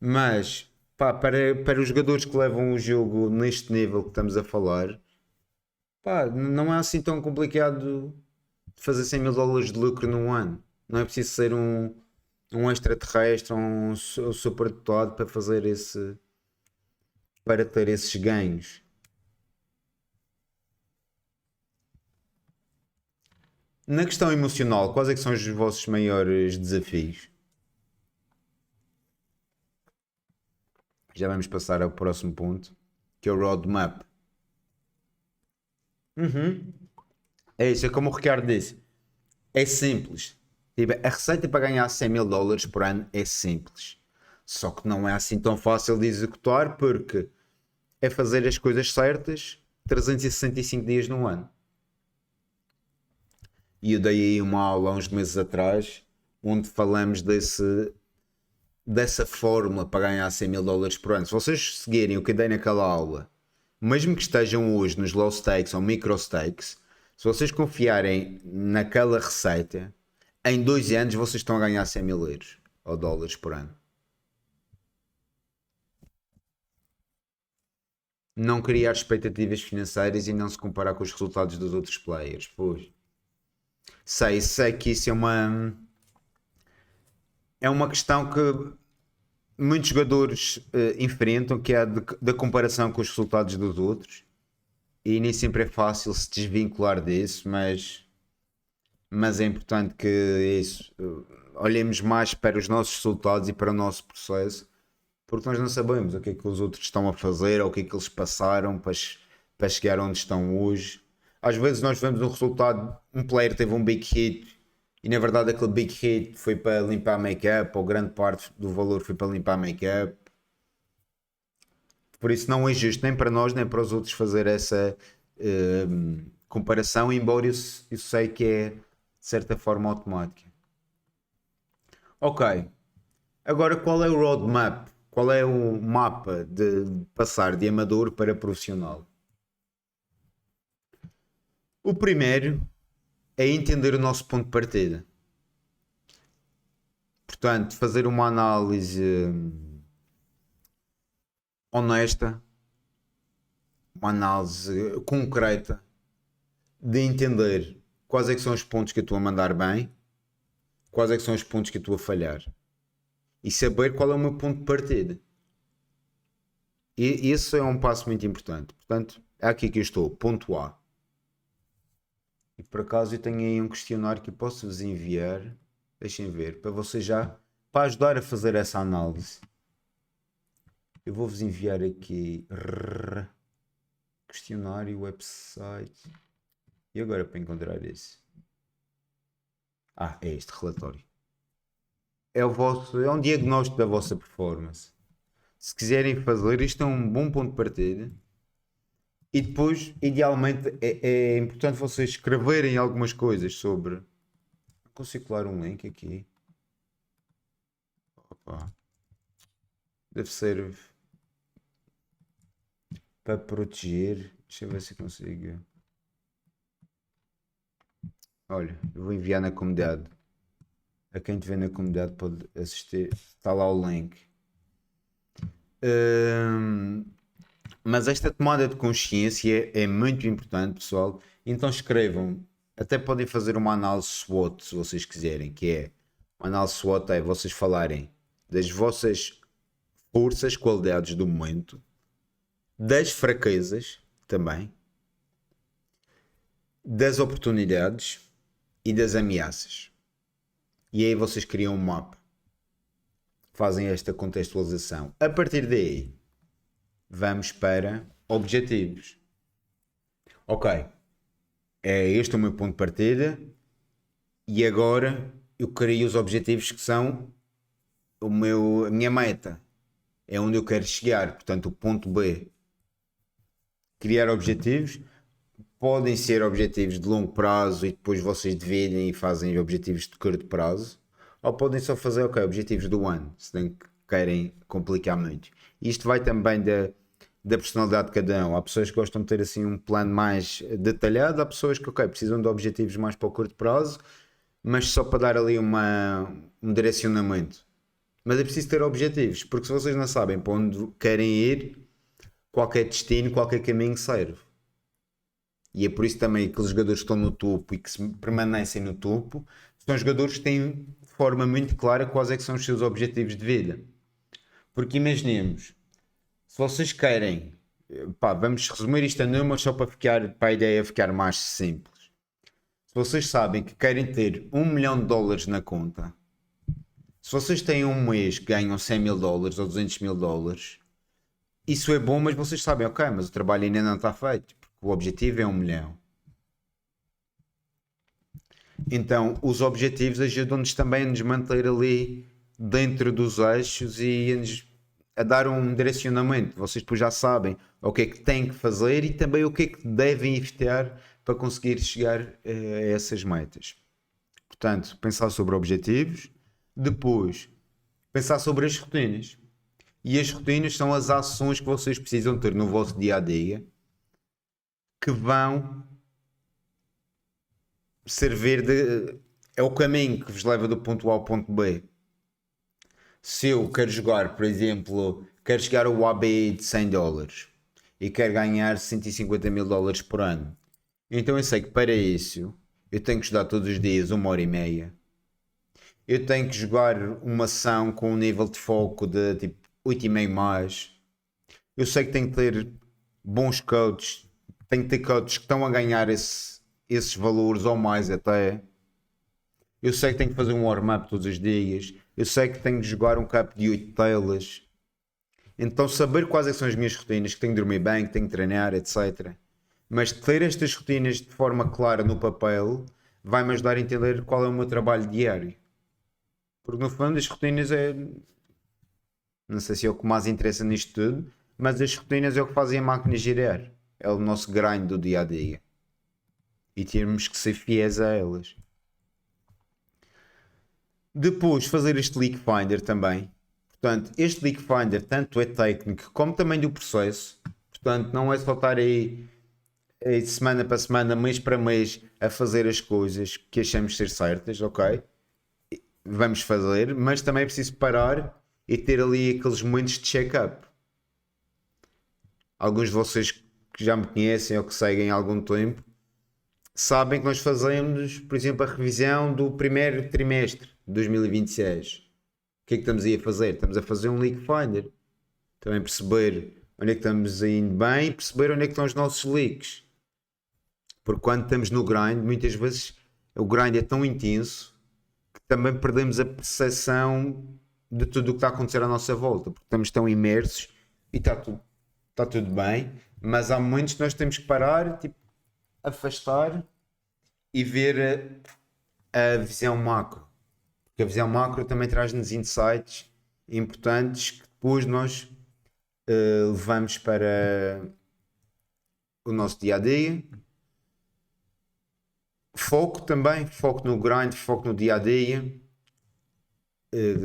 Mas pá, para os jogadores que levam o jogo neste nível que estamos a falar, pá, não é assim tão complicado de fazer 100 mil dólares de lucro num ano. Não é preciso ser um extraterrestre ou um superdotado para fazer para ter esses ganhos. Na questão emocional, quais é que são os vossos maiores desafios? Já vamos passar ao próximo ponto, que é o roadmap. É isso, é como o Ricardo disse. É simples. Tipo, a receita para ganhar 100 mil dólares por ano é simples. Só que não é assim tão fácil de executar porque é fazer as coisas certas 365 dias no ano. E eu dei aí uma aula há uns meses atrás onde falamos dessa fórmula para ganhar 100 mil dólares por ano. Se vocês seguirem o que eu dei naquela aula, mesmo que estejam hoje nos low stakes ou micro stakes, se vocês confiarem naquela receita, em 2 anos vocês estão a ganhar 100 mil euros ou dólares por ano. Não criar expectativas financeiras e não se comparar com os resultados dos outros players. Pois. Sei que isso é uma questão que muitos jogadores enfrentam, que é a da comparação com os resultados dos outros. e nem sempre é fácil se desvincular disso, mas é importante que isso, olhemos mais para os nossos resultados e para o nosso processo, porque nós não sabemos o que é que os outros estão a fazer ou o que é que eles passaram para chegar onde estão hoje. Às vezes nós vemos um resultado, um player teve um big hit e na verdade aquele big hit foi para limpar make-up, ou grande parte do valor foi para limpar make-up. Por isso não é justo nem para nós nem para os outros fazer essa comparação, embora eu sei que é de certa forma automática. Ok, agora qual é o roadmap? Qual é o mapa de passar de amador para profissional? O primeiro é entender o nosso ponto de partida. Portanto, fazer uma análise honesta, uma análise concreta de entender quais é que são os pontos que eu estou a mandar bem, quais é que são os pontos que eu estou a falhar e saber qual é o meu ponto de partida. E isso é um passo muito importante. Portanto, é aqui que eu estou, ponto A. E por acaso eu tenho aí um questionário que posso-vos enviar, deixem ver, para vocês já, para ajudar a fazer essa análise. Eu vou-vos enviar aqui questionário, website. E agora para encontrar esse? É este relatório. É um diagnóstico da vossa performance. Se quiserem fazer, isto é um bom ponto de partida. E depois, idealmente, é importante vocês escreverem algumas coisas sobre. Consigo colar um link aqui. Opa. Deve ser para proteger. Deixa eu ver se consigo. Olha, eu vou enviar na comunidade. A quem te vê na comunidade pode assistir. Está lá o link. Mas esta tomada de consciência é muito importante, pessoal. Então escrevam. Até podem fazer uma análise SWOT, se vocês quiserem, que é uma análise SWOT é vocês falarem das vossas forças, qualidades do momento, das fraquezas também, das oportunidades e das ameaças. E aí vocês criam um mapa. Fazem esta contextualização. A partir daí, vamos para objetivos. Ok, é este o meu ponto de partida e agora eu criei os objetivos que são a minha meta. É onde eu quero chegar, portanto o ponto B. Criar objetivos. Podem ser objetivos de longo prazo e depois vocês dividem e fazem objetivos de curto prazo. Ou podem só fazer, objetivos do ano, se não querem complicar muito. Isto vai também da personalidade de cada um. Há pessoas que gostam de ter assim um plano mais detalhado, há pessoas que precisam de objetivos mais para o curto prazo, mas só para dar ali um direcionamento. Mas é preciso ter objetivos, porque se vocês não sabem para onde querem ir, qualquer destino, qualquer caminho serve. E é por isso também que aqueles jogadores que estão no topo e que permanecem no topo são jogadores que têm de forma muito clara quais é que são os seus objetivos de vida. Porque imaginemos, se vocês querem, vamos resumir isto a números só para a ideia ficar mais simples. Se vocês sabem que querem ter $1 milhão na conta, se vocês têm um mês que ganham $100.000 ou $200.000, isso é bom, mas vocês sabem, mas o trabalho ainda não está feito. O objetivo é 1 milhão. Então, os objetivos ajudam-nos também a nos manter ali dentro dos eixos e a dar um direcionamento. Vocês depois já sabem o que é que têm que fazer e também o que é que devem evitar para conseguir chegar a essas metas. Portanto, pensar sobre objetivos, depois pensar sobre as rotinas. E as rotinas são as ações que vocês precisam ter no vosso dia a dia que vão servir é o caminho que vos leva do ponto A ao ponto B. Se eu quero jogar, por exemplo, quero chegar ao ABI de $100 e quero ganhar $150.000 por ano, então eu sei que para isso eu tenho que estudar todos os dias 1h30. Eu tenho que jogar uma ação com um nível de foco de tipo 8,5 mais. Eu sei que tenho que ter bons coaches tenho que ter coaches que estão a ganhar esses valores ou mais até. Eu sei que tenho que fazer um warm-up todos os dias. Eu sei que tenho que jogar um cap de 8 telas. Então saber quais é que são as minhas rotinas, que tenho que dormir bem, que tenho que treinar, etc. Mas ter estas rotinas de forma clara no papel vai-me ajudar a entender qual é o meu trabalho diário. Porque no fundo as rotinas é. Não sei se é o que mais interessa nisto tudo, mas as rotinas é o que fazem a máquina girar. É o nosso grind do dia a dia. E temos que ser fiéis a elas. Depois fazer este Leak Finder também. Portanto, este Leak Finder tanto é técnico como também do processo. Portanto, não é só estar aí semana para semana, mês para mês a fazer as coisas que achamos ser certas, ok? Vamos fazer, mas também é preciso parar e ter ali aqueles momentos de check-up. Alguns de vocês que já me conhecem ou que seguem há algum tempo sabem que nós fazemos, por exemplo, a revisão do primeiro trimestre de 2026. O que é que estamos aí a fazer? Estamos a fazer um Leak Finder. Também perceber onde é que estamos indo bem e perceber onde é que estão os nossos leaks. Porque quando estamos no grind, muitas vezes o grind é tão intenso que também perdemos a percepção de tudo o que está a acontecer à nossa volta. Porque estamos tão imersos e está tudo bem. Mas há momentos que nós temos que parar, tipo, afastar e ver a visão macro. Porque a visão macro também traz-nos insights importantes que depois nós levamos para o nosso dia a dia. Foco também, foco no grind, foco no dia a dia,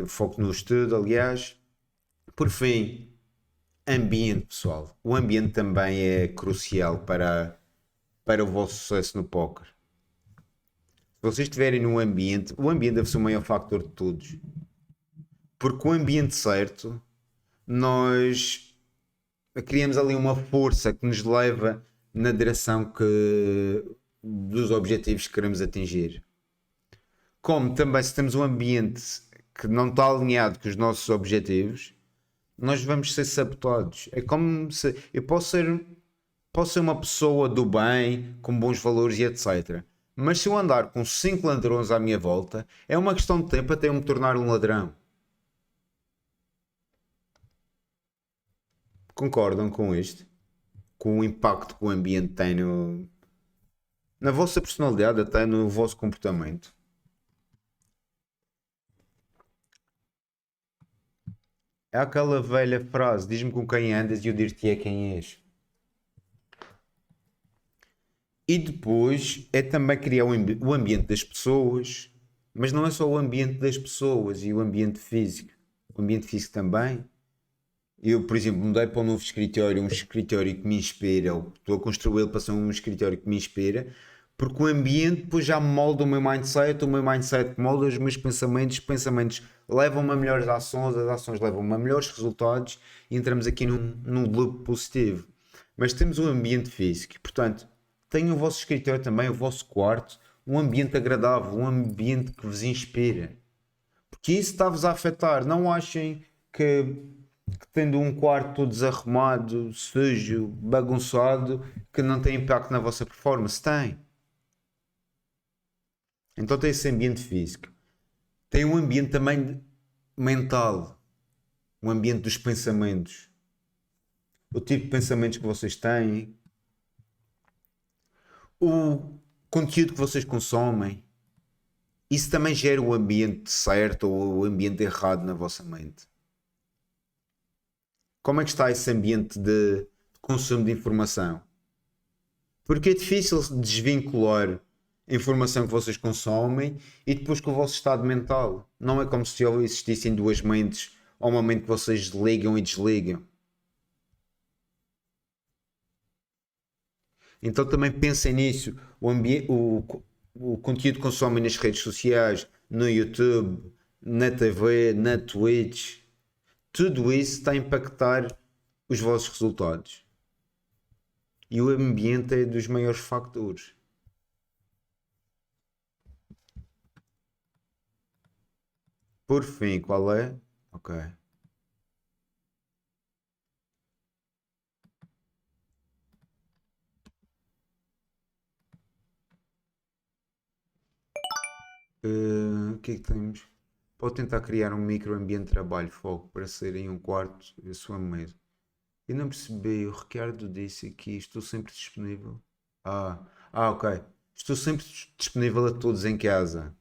foco no estudo, aliás. Por fim, ambiente, pessoal. O ambiente também é crucial para o vosso sucesso no póquer. Se vocês estiverem num ambiente, o ambiente deve ser o maior factor de todos. Porque o ambiente certo, nós criamos ali uma força que nos leva na direção dos objetivos que queremos atingir. Como também se temos um ambiente que não está alinhado com os nossos objetivos, nós vamos ser sabotados. É como se eu posso ser uma pessoa do bem, com bons valores e etc. Mas se eu andar com 5 ladrões à minha volta, é uma questão de tempo até eu me tornar um ladrão. Concordam com isto? Com o impacto que o ambiente tem na vossa personalidade, até no vosso comportamento? É aquela velha frase: diz-me com quem andas e eu dir-te-ei quem és. E depois é também criar o ambiente das pessoas, mas não é só o ambiente das pessoas e o ambiente físico. O ambiente físico também. Eu, por exemplo, mudei para um novo escritório, um escritório que me inspira, ou estou a construí-lo para ser um escritório que me inspira, porque o ambiente depois já molda o meu mindset molda os pensamentos levam-me a melhores ações, as ações levam-me a melhores resultados e entramos aqui num loop positivo. Mas temos um ambiente físico, portanto, tenham o vosso escritório também, o vosso quarto, um ambiente agradável, um ambiente que vos inspira. Porque isso está-vos a afetar. Não achem que tendo um quarto todo desarrumado, sujo, bagunçado, que não tem impacto na vossa performance. Tem. Então tem esse ambiente físico. Tem um ambiente também mental. Um ambiente dos pensamentos. O tipo de pensamentos que vocês têm. O conteúdo que vocês consomem. Isso também gera o ambiente certo ou o ambiente errado na vossa mente. Como é que está esse ambiente de consumo de informação? Porque é difícil desvincular a informação que vocês consomem e depois com o vosso estado mental. Não é como se existissem duas mentes ou uma mente que vocês ligam e desligam. Então também pensem nisso. O conteúdo que consomem nas redes sociais, no YouTube, na TV, na Twitch, tudo isso está a impactar os vossos resultados. E o ambiente é dos maiores factores. Por fim, qual é? Ok. O que é que temos? Pode tentar criar um microambiente de trabalho, foco, para ser em um quarto e a sua mesa. Eu não percebi, o Ricardo disse aqui, estou sempre disponível. Ah, ok. Estou sempre disponível a todos em casa.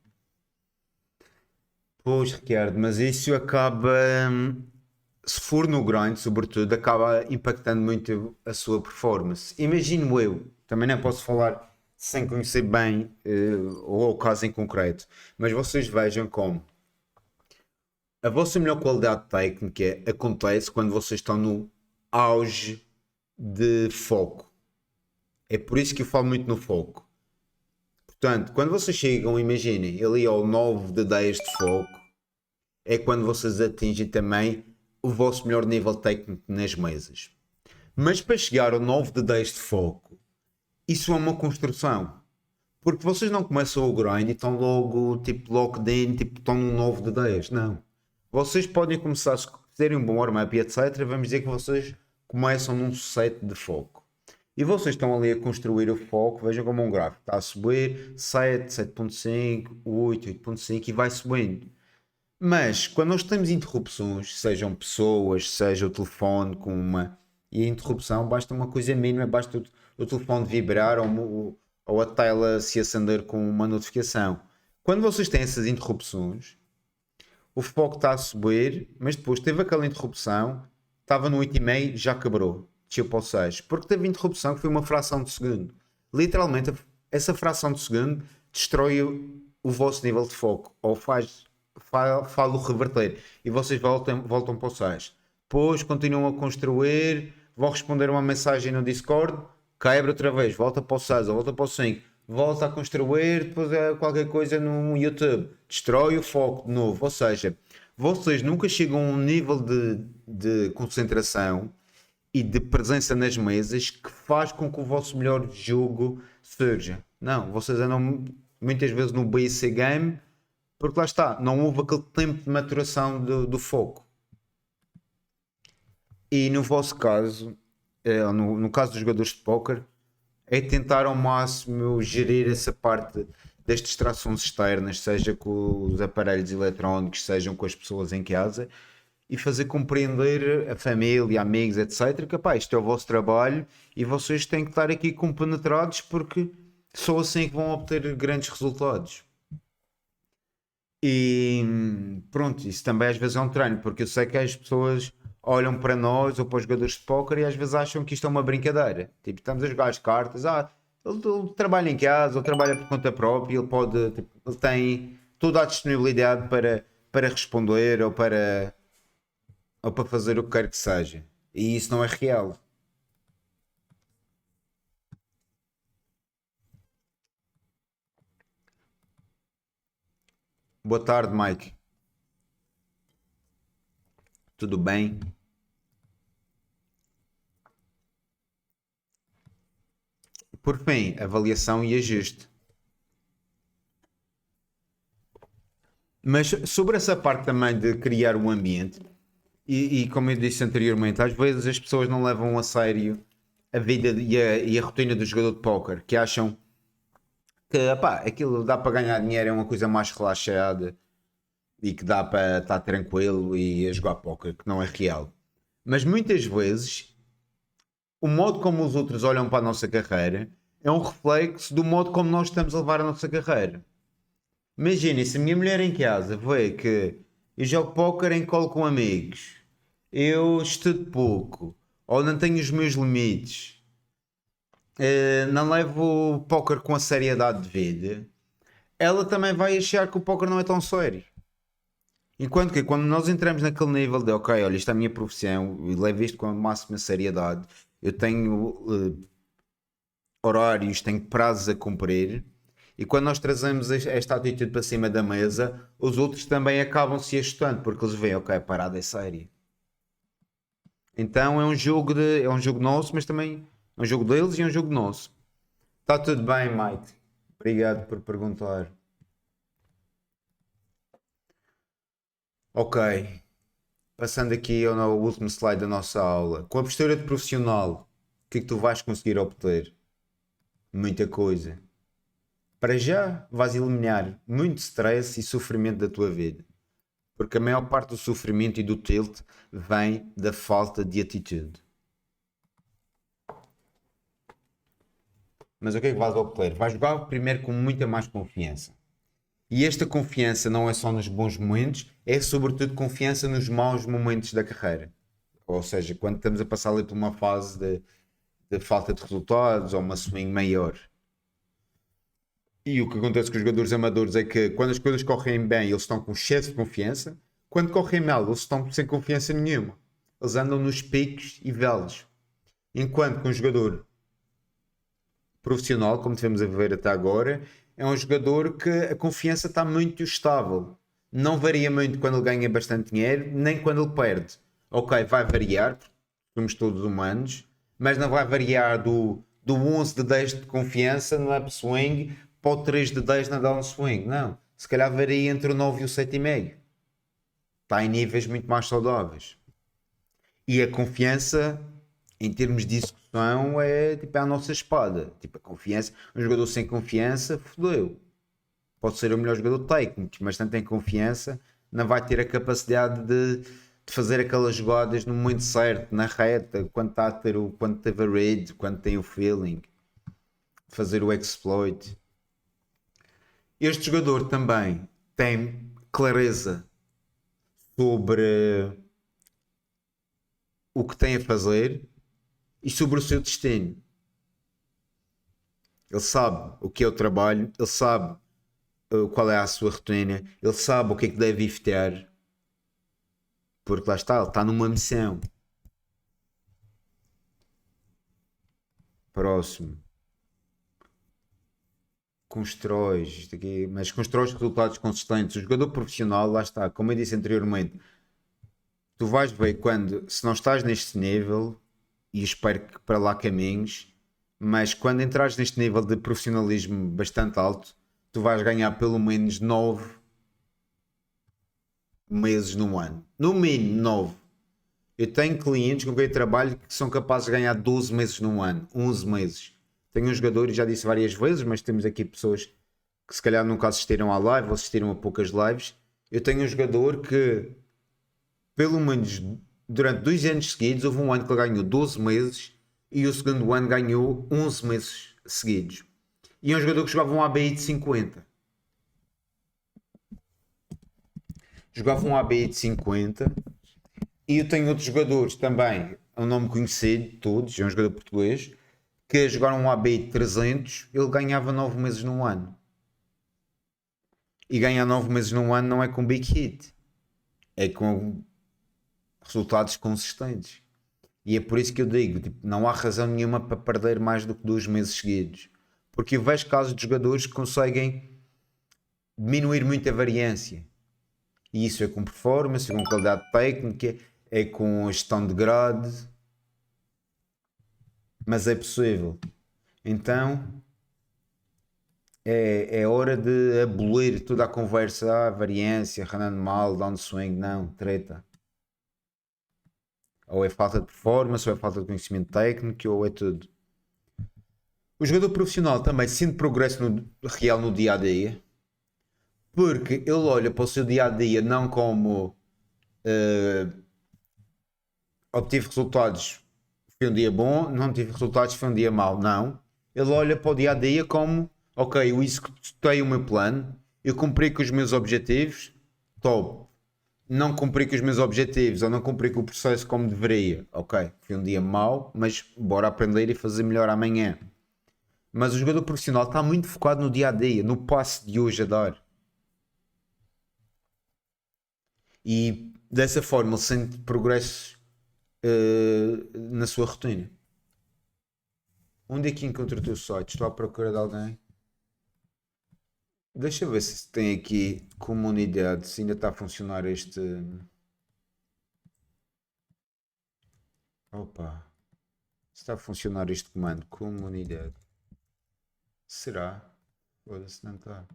Pois, Ricardo, mas isso acaba, se for no grind, sobretudo, acaba impactando muito a sua performance. Imagino eu, também não posso falar sem conhecer bem ou o caso em concreto, mas vocês vejam como a vossa melhor qualidade técnica acontece quando vocês estão no auge de foco. É por isso que eu falo muito no foco. Portanto, quando vocês chegam, imaginem, ali ao 9 de 10 de foco, é quando vocês atingem também o vosso melhor nível técnico nas mesas. Mas para chegar ao 9 de 10 de foco, isso é uma construção. Porque vocês não começam o grind e estão logo, tipo, locked in, tipo, estão no 9 de 10. Não. Vocês podem começar, se fizerem um bom warm-up e etc. Vamos dizer que vocês começam num 7 de foco. E vocês estão ali a construir o foco, vejam como um gráfico. Está a subir 7, 7.5, 8, 8.5 e vai subindo. Mas quando nós temos interrupções, sejam pessoas, seja o telefone com uma. E a interrupção basta uma coisa mínima, basta o telefone vibrar ou a tela se acender com uma notificação. Quando vocês têm essas interrupções, o foco está a subir, mas depois teve aquela interrupção, estava no 8,5, já quebrou, desceu para o 6, porque teve interrupção que foi uma fração de segundo. Literalmente, essa fração de segundo destrói o vosso nível de foco, ou faz-o reverter, e vocês voltam para o 6. Depois continuam a construir, vão responder uma mensagem no Discord, quebra outra vez, volta para o 6, ou volta para o 5, volta a construir, depois é qualquer coisa no YouTube, destrói o foco de novo. Ou seja, vocês nunca chegam a um nível de concentração e de presença nas mesas que faz com que o vosso melhor jogo surja. Não, vocês andam muitas vezes no basic game porque lá está, não houve aquele tempo de maturação do foco. E no vosso caso, no caso dos jogadores de póquer, é tentar ao máximo gerir essa parte das distrações externas, seja com os aparelhos eletrónicos, sejam com as pessoas em casa, e fazer compreender a família, amigos, etc. Que pá, isto é o vosso trabalho e vocês têm que estar aqui compenetrados porque só assim é que vão obter grandes resultados. E pronto, isso também às vezes é um treino, porque eu sei que as pessoas olham para nós ou para os jogadores de póquer e às vezes acham que isto é uma brincadeira. Tipo, estamos a jogar as cartas, ele trabalha em casa, ele trabalha por conta própria, ele pode, tipo, ele tem toda a disponibilidade para responder ou para fazer o que quer que seja. E isso não é real. Boa tarde, Mike. Tudo bem? Por fim, avaliação e ajuste. Mas sobre essa parte também de criar um ambiente, e como eu disse anteriormente, às vezes as pessoas não levam a sério a vida e a rotina do jogador de póquer, que acham que epá, aquilo dá para ganhar dinheiro, é uma coisa mais relaxada e que dá para estar tranquilo e a jogar póquer, que não é real. Mas muitas vezes o modo como os outros olham para a nossa carreira é um reflexo do modo como nós estamos a levar a nossa carreira. Imaginem, se a minha mulher em casa vê que eu jogo póquer em colo com amigos, eu estudo pouco, ou não tenho os meus limites, não levo o póquer com a seriedade de vida, ela também vai achar que o póquer não é tão sério. Enquanto que quando nós entramos naquele nível de ok, olha, isto é a minha profissão, e levo isto com a máxima seriedade, eu tenho horários, tenho prazos a cumprir, e quando nós trazemos esta atitude para cima da mesa, os outros também acabam se ajustando, porque eles veem, ok, a parada é séria. Então é um jogo nosso, mas também é um jogo deles e é um jogo nosso. Está tudo bem, Mike. Obrigado por perguntar. Ok, passando aqui ao último slide da nossa aula. Com a postura de profissional, o que é que tu vais conseguir obter? Muita coisa. Para já vais eliminar muito stress e sofrimento da tua vida. Porque a maior parte do sofrimento e do tilt vem da falta de atitude. Mas o que é que vais obter? Vais jogar primeiro com muita mais confiança. E esta confiança não é só nos bons momentos, é sobretudo confiança nos maus momentos da carreira. Ou seja, quando estamos a passar ali por uma fase de falta de resultados ou uma swing maior. E o que acontece com os jogadores amadores é que quando as coisas correm bem, eles estão com excesso de confiança. Quando correm mal, eles estão sem confiança nenhuma. Eles andam nos picos e vales. Enquanto que um jogador profissional, como tivemos a ver até agora, é um jogador que a confiança está muito estável. Não varia muito quando ele ganha bastante dinheiro, nem quando ele perde. Ok, vai variar, porque somos todos humanos, mas não vai variar do 11 de 10 de confiança no upswing para o 3 de 10 na downswing. Não. Se calhar varia entre o 9 e o 7,5. Está em níveis muito mais saudáveis. E a confiança, em termos de execução, é tipo a nossa espada. Tipo, a confiança, um jogador sem confiança, fodeu. Pode ser o melhor jogador técnico, mas tanto tem confiança, não vai ter a capacidade de fazer aquelas jogadas no momento certo, na reta, quando está a ter quando teve a read, quando tem o feeling, fazer o exploit. Este jogador também tem clareza sobre o que tem a fazer e sobre o seu destino. Ele sabe o que é o trabalho, ele sabe qual é a sua rotina, ele sabe o que é que deve evitar, porque lá está, ele está numa missão. Próximo. Constróis, isto aqui, mas constróis resultados consistentes. O jogador profissional, lá está, como eu disse anteriormente, tu vais ver quando, se não estás neste nível, e espero que para lá caminhes, mas quando entrares neste nível de profissionalismo bastante alto, tu vais ganhar pelo menos 9 meses no ano. No mínimo 9. Eu tenho clientes com quem eu trabalho que são capazes de ganhar 12 meses num ano, 11 meses. Tenho um jogador, e já disse várias vezes, mas temos aqui pessoas que se calhar nunca assistiram à live ou assistiram a poucas lives. Eu tenho um jogador que, pelo menos durante 2 anos seguidos, houve um ano que ele ganhou 12 meses e o segundo ano ganhou 11 meses seguidos. E é um jogador que jogava um ABI de 50. Jogava um ABI de 50. E eu tenho outros jogadores também, é um nome conhecido de todos, é um jogador português, que jogaram um AB de 300, ele ganhava 9 meses num ano. E ganhar 9 meses num ano não é com big hit, é com resultados consistentes. E é por isso que eu digo, tipo, não há razão nenhuma para perder mais do que 2 meses seguidos. Porque eu vejo casos de jogadores que conseguem diminuir muito a variância. E isso é com performance, é com qualidade técnica, é com gestão de grade, mas é possível. Então é hora de abolir toda a conversa, variância, runando mal, downswing, não, treta. Ou é falta de performance, ou é falta de conhecimento técnico, ou é tudo. O jogador profissional também sente progresso real no dia a dia, porque ele olha para o seu dia a dia não como obtive resultados, foi um dia bom, não tive resultados, foi um dia mau. Não. Ele olha para o dia a dia como, ok, eu executei o meu plano, eu cumpri com os meus objetivos, top. Não cumpri com os meus objetivos ou não cumpri com o processo como deveria, ok, foi um dia mau, mas bora aprender e fazer melhor amanhã. Mas o jogador profissional está muito focado no dia a dia, no passe de hoje a dar. E dessa forma ele sente progressos na sua rotina. Onde é que encontra o teu site? Estou à procura de alguém. Deixa eu ver se tem aqui comunidade, se ainda está a funcionar este. Opa, se está a funcionar este comando, comunidade. Será? Foda-se, não está.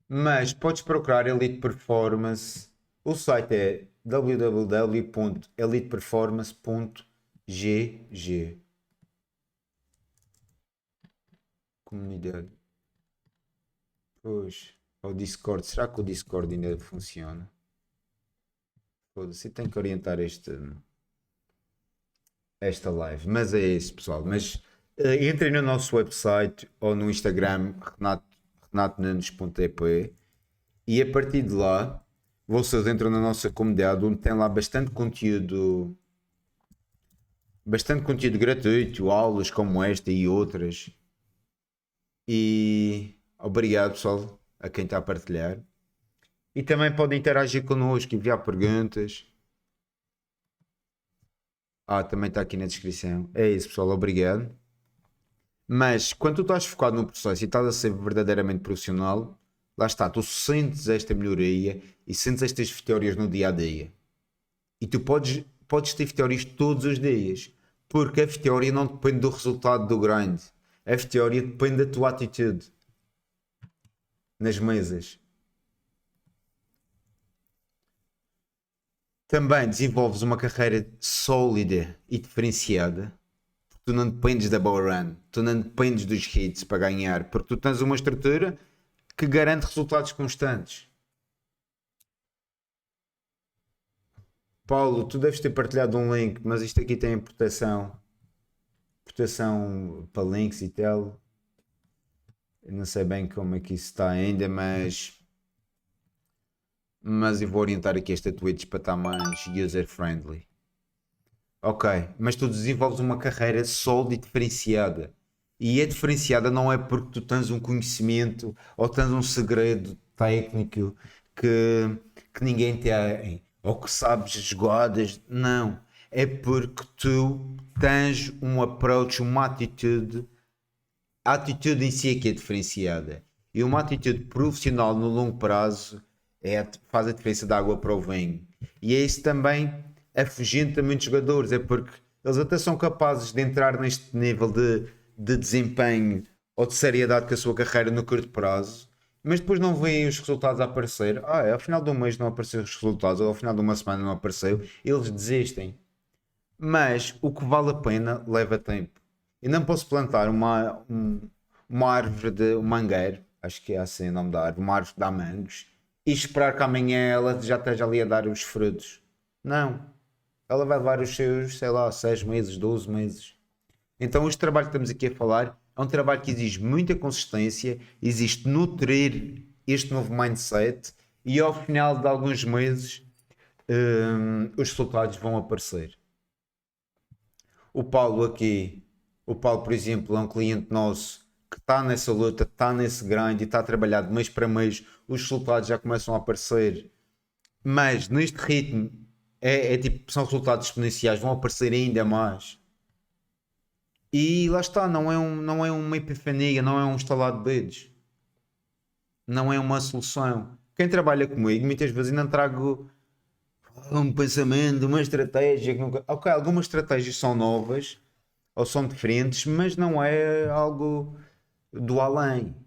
Mas podes procurar Elite Performance. O site é www.eliteperformance.gg. Comunidade. Pois, ao Discord. Será que o Discord ainda funciona? Foda-se, tenho que orientar esta live. Mas é isso, pessoal. Mas entrem no nosso website ou no Instagram, renatonunes.ep, e a partir de lá, vocês entram na nossa comunidade onde tem lá bastante conteúdo gratuito, aulas como esta e outras. E obrigado, pessoal, a quem está a partilhar. E também podem interagir connosco, enviar perguntas. Também está aqui na descrição. É isso, pessoal, obrigado. Mas quando tu estás focado no processo e estás a ser verdadeiramente profissional, lá está, tu sentes esta melhoria e sentes estas vitórias no dia a dia. E tu podes ter vitórias todos os dias, porque a vitória não depende do resultado do grind, a vitória depende da tua atitude nas mesas. Também desenvolves uma carreira sólida e diferenciada. Tu não dependes da bow run, tu não dependes dos hits para ganhar, porque tu tens uma estrutura que garante resultados constantes. Paulo, tu deves ter partilhado um link, mas isto aqui tem proteção para links e tal. Eu não sei bem como é que isso está ainda, mas eu vou orientar aqui esta Twitch para estar mais user friendly. Ok, mas tu desenvolves uma carreira sólida e diferenciada. E é diferenciada não é porque tu tens um conhecimento ou tens um segredo técnico que, que ninguém tem, ou que sabes jogadas. Não. É porque tu tens um approach, uma atitude. A atitude em si é que é diferenciada. E uma atitude profissional no longo prazo faz a diferença da água para o vinho. E é isso também afugenta muitos jogadores, é porque eles até são capazes de entrar neste nível de desempenho ou de seriedade com a sua carreira no curto prazo, mas depois não veem os resultados a aparecer. Ao final de um mês não apareceram os resultados, ou ao final de uma semana não apareceu, eles desistem. Mas o que vale a pena leva tempo. Eu não posso plantar uma árvore de um mangueiro, acho que é assim o nome da árvore, uma árvore que dá mangos, e esperar que amanhã ela já esteja ali a dar os frutos. Não. Ela vai levar os seus, sei lá, 6 meses, 12 meses. Então este trabalho que estamos aqui a falar é um trabalho que exige muita consistência, existe nutrir este novo mindset e ao final de alguns meses os resultados vão aparecer. O Paulo aqui, o Paulo, por exemplo, é um cliente nosso que está nessa luta, está nesse grind e está a trabalhar de mês para mês, os resultados já começam a aparecer, mas neste ritmo tipo, são resultados exponenciais, vão aparecer ainda mais. E lá está, não é uma epifania, não é um estalar de dedos, não é uma solução. Quem trabalha comigo, muitas vezes ainda trago um pensamento, uma estratégia que nunca. Ok, algumas estratégias são novas ou são diferentes, mas não é algo do além.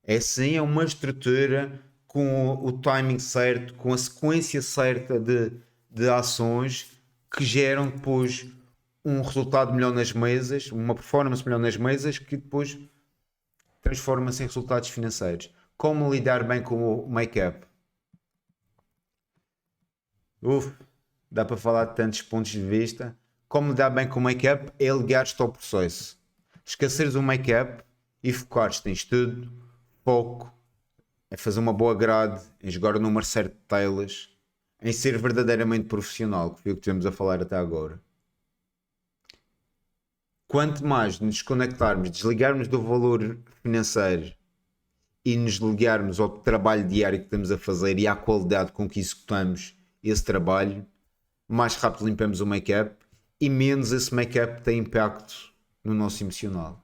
É sim, é uma estrutura com o timing certo, com a sequência certa de ações que geram depois um resultado melhor nas mesas, uma performance melhor nas mesas, que depois transforma-se em resultados financeiros. Como lidar bem com o make-up? Uf, dá para falar de tantos pontos de vista. Como lidar bem com o make-up é ligar-te ao processo. Esqueceres o make-up e focares-te em estudo, foco, em fazer uma boa grade, em jogar o número certo de telas, em ser verdadeiramente profissional, que foi o que tivemos a falar até agora. Quanto mais nos desconectarmos, desligarmos do valor financeiro e nos ligarmos ao trabalho diário que estamos a fazer e à qualidade com que executamos esse trabalho, mais rápido limpamos o make-up e menos esse make-up tem impacto no nosso emocional.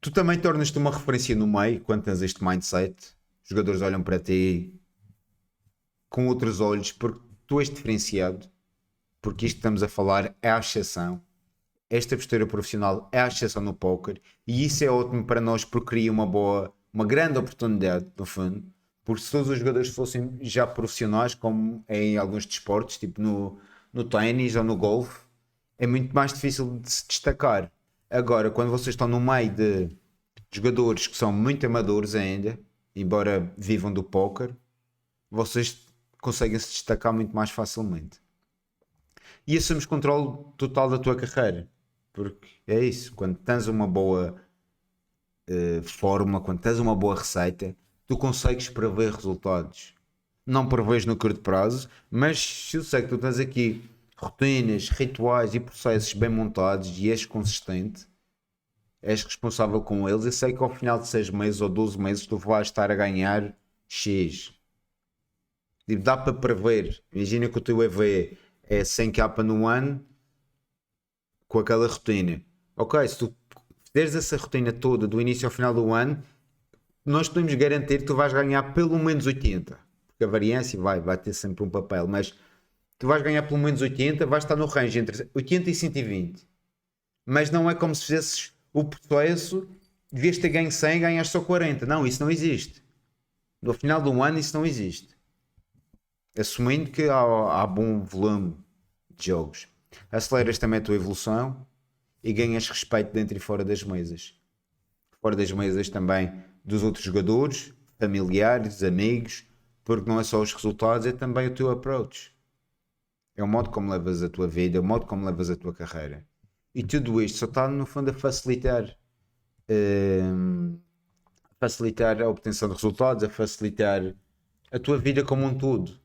Tu também tornas-te uma referência no meio quando tens este mindset. Os jogadores olham para ti com outros olhos porque tu és diferenciado, porque isto que estamos a falar é a exceção. Esta postura profissional é a exceção no póquer e isso é ótimo para nós porque cria uma grande oportunidade no fundo, porque se todos os jogadores fossem já profissionais, como é em alguns desportos, tipo no ténis ou no golfe, é muito mais difícil de se destacar. Agora, quando vocês estão no meio de jogadores que são muito amadores ainda, embora vivam do póquer, vocês conseguem se destacar muito mais facilmente. E assumes controle total da tua carreira. Porque é isso, quando tens uma boa forma, quando tens uma boa receita, tu consegues prever resultados. Não prevês no curto prazo, mas se eu sei que tu tens aqui rotinas, rituais e processos bem montados e és consistente, és responsável com eles, eu sei que ao final de 6 meses ou 12 meses tu vais estar a ganhar X. Tipo, dá para prever. Imagina que o teu EV é 100k no ano com aquela rotina. Ok, se tu fizeres essa rotina toda do início ao final do ano, nós podemos garantir que tu vais ganhar pelo menos 80. Porque a variância vai ter sempre um papel, mas tu vais ganhar pelo menos 80, vais estar no range entre 80 e 120. Mas não é como se fizesses o processo, devias ter ganho 100 e ganhas só 40. Não, isso não existe. No final do ano isso não existe. Assumindo que há bom volume de jogos. Aceleras também a tua evolução e ganhas respeito dentro e fora das mesas. Fora das mesas também dos outros jogadores, familiares, amigos, porque não é só os resultados, é também o teu approach. É o modo como levas a tua vida, é o modo como levas a tua carreira. E tudo isto só está no fundo a facilitar a obtenção de resultados, a facilitar a tua vida como um todo.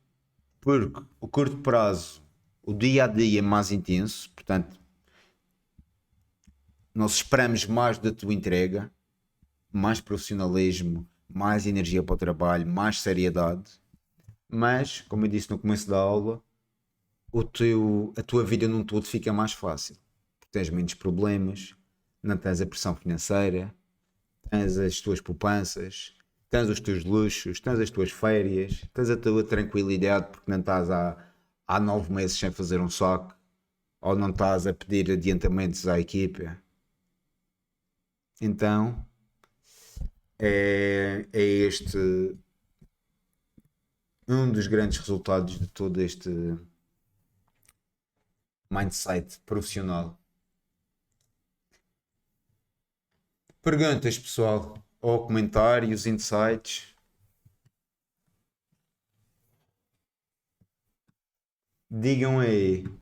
Porque o curto prazo, o dia a dia é mais intenso, portanto, nós esperamos mais da tua entrega, mais profissionalismo, mais energia para o trabalho, mais seriedade. Mas, como eu disse no começo da aula, a tua vida num todo fica mais fácil. Porque tens menos problemas, não tens a pressão financeira, tens as tuas poupanças, tens os teus luxos, tens as tuas férias, tens a tua tranquilidade porque não estás há 9 meses sem fazer um saque ou não estás a pedir adiantamentos à equipa. Então é este um dos grandes resultados de todo este mindset profissional. Perguntas, pessoal, ou comentários, insights, digam aí.